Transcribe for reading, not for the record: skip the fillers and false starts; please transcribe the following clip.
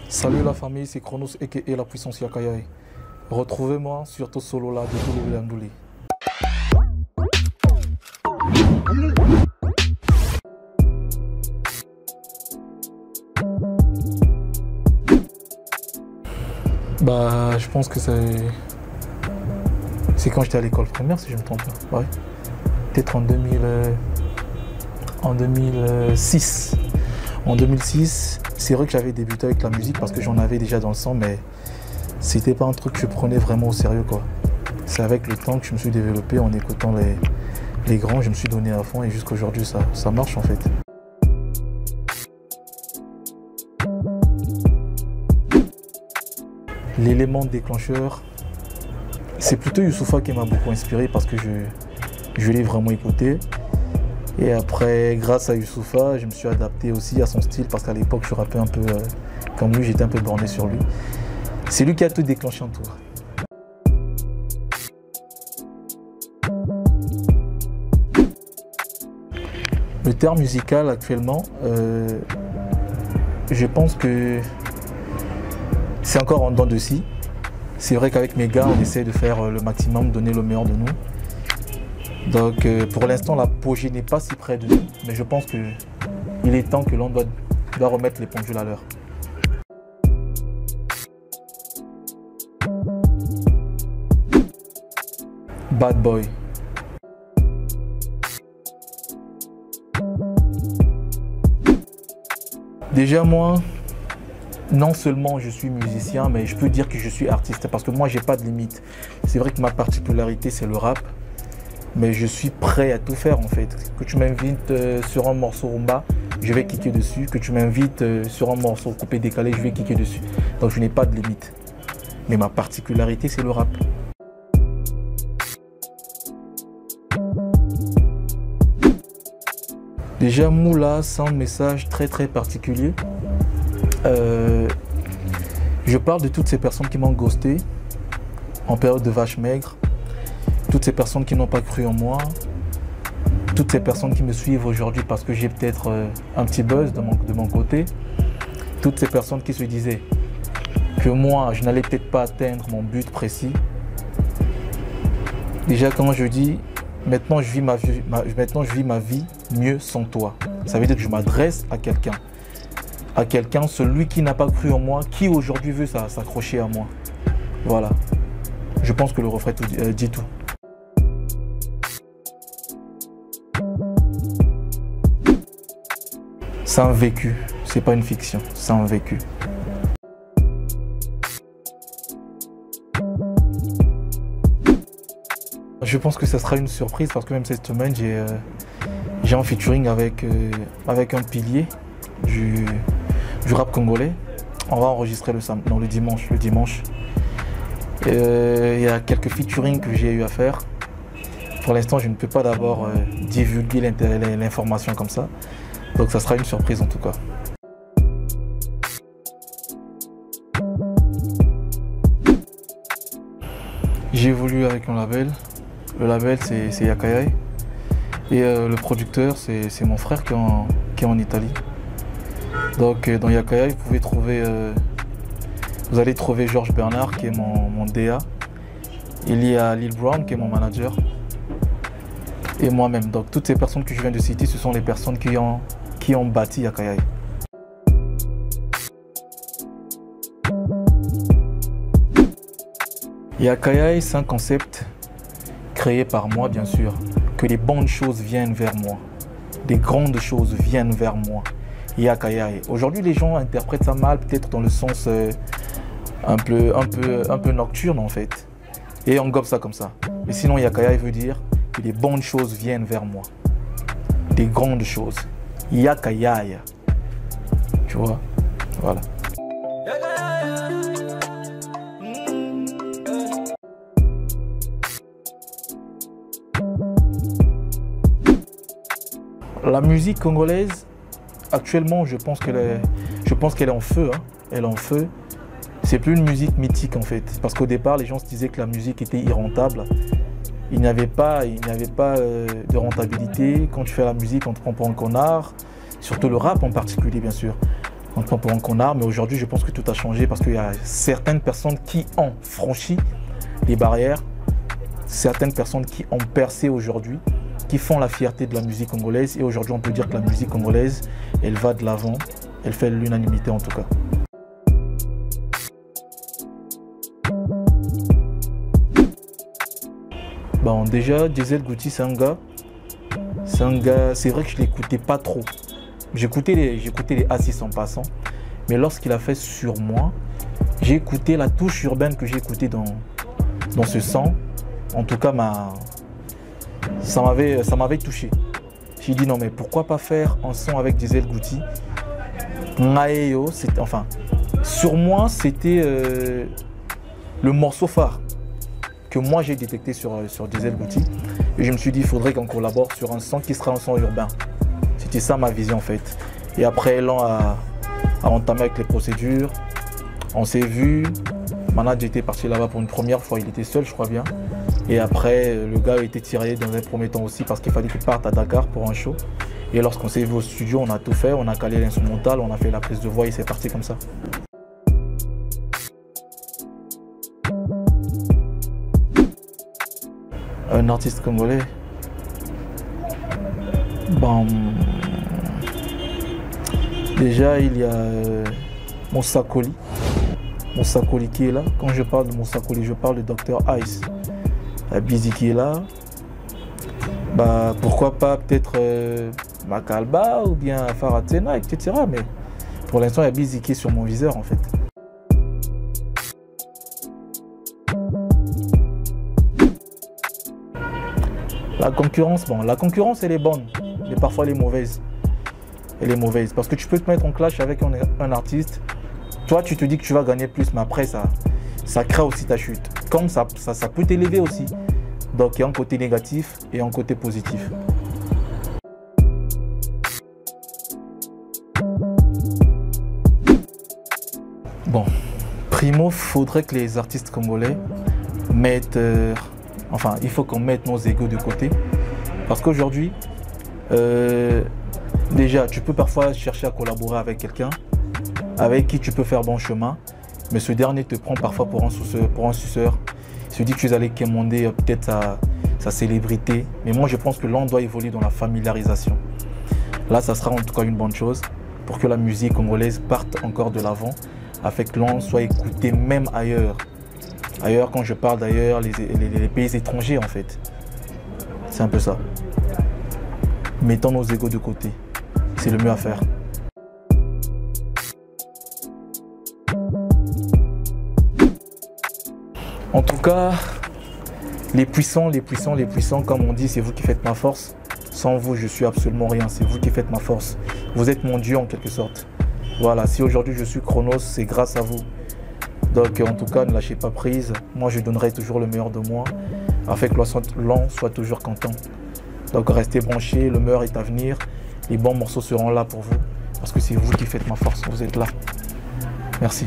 Salut la famille, c'est Chronos et la puissance Yakayai. Retrouvez-moi sur Tosolola de Tolo Ndouli. Je pense que c'est quand j'étais à l'école primaire, si je ne me trompe pas. Ouais. Peut-être en 2006. En 2006, c'est vrai que j'avais débuté avec la musique parce que j'en avais déjà dans le sang, mais c'était pas un truc que je prenais vraiment au sérieux, quoi. C'est avec le temps que je me suis développé en écoutant les grands, je me suis donné à fond et jusqu'à aujourd'hui ça marche en fait. L'élément déclencheur, c'est plutôt Youssoupha qui m'a beaucoup inspiré parce que je l'ai vraiment écouté. Et après, grâce à Youssoupha, je me suis adapté aussi à son style parce qu'à l'époque, je rappais un peu comme lui, j'étais un peu borné sur lui. C'est lui qui a tout déclenché en tout. Le terme musical actuellement, je pense que c'est encore en dents de scie. C'est vrai qu'avec mes gars, on essaie de faire le maximum, donner le meilleur de nous. Donc pour l'instant, l'apogée n'est pas si près de nous, mais je pense qu'il est temps que l'on doit remettre les pendules à l'heure. Bad Boy. Déjà moi, non seulement je suis musicien, mais je peux dire que je suis artiste parce que moi j'ai pas de limite. C'est vrai que ma particularité c'est le rap, mais je suis prêt à tout faire en fait. Que tu m'invites sur un morceau rumba, je vais kicker dessus. Que tu m'invites sur un morceau coupé décalé, je vais kicker dessus. Donc je n'ai pas de limite. Mais ma particularité c'est le rap. Déjà Moula, c'est un message très particulier. Je parle de toutes ces personnes qui m'ont ghosté en période de vache maigre, toutes ces personnes qui n'ont pas cru en moi, toutes ces personnes qui me suivent aujourd'hui parce que j'ai peut-être un petit buzz de mon côté, toutes ces personnes qui se disaient que moi je n'allais peut-être pas atteindre mon but précis. Déjà quand je dis maintenant je vis ma vie mieux sans toi, ça veut dire que je m'adresse à quelqu'un, celui qui n'a pas cru en moi, qui aujourd'hui veut s'accrocher à moi. Voilà. Je pense que le refrain dit tout. C'est un vécu, c'est pas une fiction, c'est un vécu. Je pense que ça sera une surprise parce que même cette semaine, j'ai un featuring avec un pilier du rap congolais. On va enregistrer le dimanche. Il y a quelques featuring que j'ai eu à faire. Pour l'instant, je ne peux pas d'abord divulguer l'information comme ça. Donc ça sera une surprise en tout cas. J'ai évolué avec un label. Le label c'est Yakayai. Et le producteur c'est mon frère qui est en Italie. Donc dans Yakayai, vous allez trouver Georges Bernard qui est mon DA. Il y a Lil Brown qui est mon manager. Et moi-même. Donc toutes ces personnes que je viens de citer, ce sont les personnes qui ont bâti Yakayai. Yakayai, c'est un concept créé par moi, bien sûr. Que les bonnes choses viennent vers moi. Des grandes choses viennent vers moi. Yakayai. Aujourd'hui, les gens interprètent ça mal, peut-être dans le sens un peu nocturne en fait. Et on gobe ça comme ça. Mais sinon, Yakayai veut dire que les bonnes choses viennent vers moi. Des grandes choses. Yakayai. Tu vois? Voilà. La musique congolaise, actuellement, je pense qu'elle est en feu. Hein. Elle est en feu. C'est plus une musique mythique en fait. Parce qu'au départ, les gens se disaient que la musique était irrentable. Il n'y avait pas de rentabilité. Quand tu fais la musique, on te prend pour un connard. Surtout le rap en particulier, bien sûr. On te prend pour un connard, mais aujourd'hui, je pense que tout a changé parce qu'il y a certaines personnes qui ont franchi les barrières, certaines personnes qui ont percé aujourd'hui, qui font la fierté de la musique congolaise. Et aujourd'hui, on peut dire que la musique congolaise, elle va de l'avant, elle fait l'unanimité en tout cas. Bon, déjà, Diesel Gouti, c'est un gars, c'est vrai que je ne l'écoutais pas trop. J'écoutais les Assis en passant, mais lorsqu'il a fait Sur moi, j'ai écouté la touche urbaine que j'ai écoutée dans ce son. En tout cas, ça m'avait touché. J'ai dit non, mais pourquoi pas faire un son avec Diesel Gouti. Ngaeyo, enfin, Sur moi, c'était le morceau phare que moi j'ai détecté sur Diesel Gouti. Et je me suis dit, il faudrait qu'on collabore sur un son qui sera un son urbain. C'était ça ma vision en fait. Et après, Elan a entamé avec les procédures. On s'est vu. Manager était parti là-bas pour une première fois, il était seul, je crois bien. Et après, le gars a été tiré dans un premier temps aussi parce qu'il fallait qu'il parte à Dakar pour un show. Et lorsqu'on s'est vu au studio, on a tout fait, on a calé l'instrumental, on a fait la prise de voix et c'est parti comme ça. Un artiste congolais. Bon, déjà, il y a Moussa Koli. Moussa Koli qui est là. Quand je parle de Moussa Koli, je parle de Dr Ice. Busy qui est là. Bah, pourquoi pas peut-être Makalba ou bien Faratena, etc. Mais pour l'instant, il y a Busy qui est sur mon viseur en fait. La concurrence, bon, la concurrence elle est bonne, mais parfois elle est mauvaise. Elle est mauvaise parce que tu peux te mettre en clash avec un artiste. Toi, tu te dis que tu vas gagner plus, mais après, ça crée aussi ta chute. Comme ça peut t'élever aussi. Donc, il y a un côté négatif et un côté positif. Bon, primo, faudrait que les artistes congolais mettent... enfin, il faut qu'on mette nos égos de côté. Parce qu'aujourd'hui, déjà, tu peux parfois chercher à collaborer avec quelqu'un avec qui tu peux faire bon chemin, mais ce dernier te prend parfois pour un suceur. Il se dit que tu es allé quémander peut-être sa célébrité. Mais moi, je pense que l'on doit évoluer dans la familiarisation. Là, ça sera en tout cas une bonne chose pour que la musique congolaise parte encore de l'avant, afin que l'on soit écouté même ailleurs. Ailleurs, quand je parle d'ailleurs, les pays étrangers en fait. C'est un peu ça. Mettons nos égos de côté. C'est le mieux à faire. En tout cas, les puissants, comme on dit, c'est vous qui faites ma force. Sans vous, je suis absolument rien. C'est vous qui faites ma force. Vous êtes mon Dieu en quelque sorte. Voilà, si aujourd'hui je suis Chronos, c'est grâce à vous. Donc en tout cas, ne lâchez pas prise. Moi, je donnerai toujours le meilleur de moi, afin que l'on soit toujours content. Donc restez branchés, le meilleur est à venir. Les bons morceaux seront là pour vous, parce que c'est vous qui faites ma force. Vous êtes là. Merci.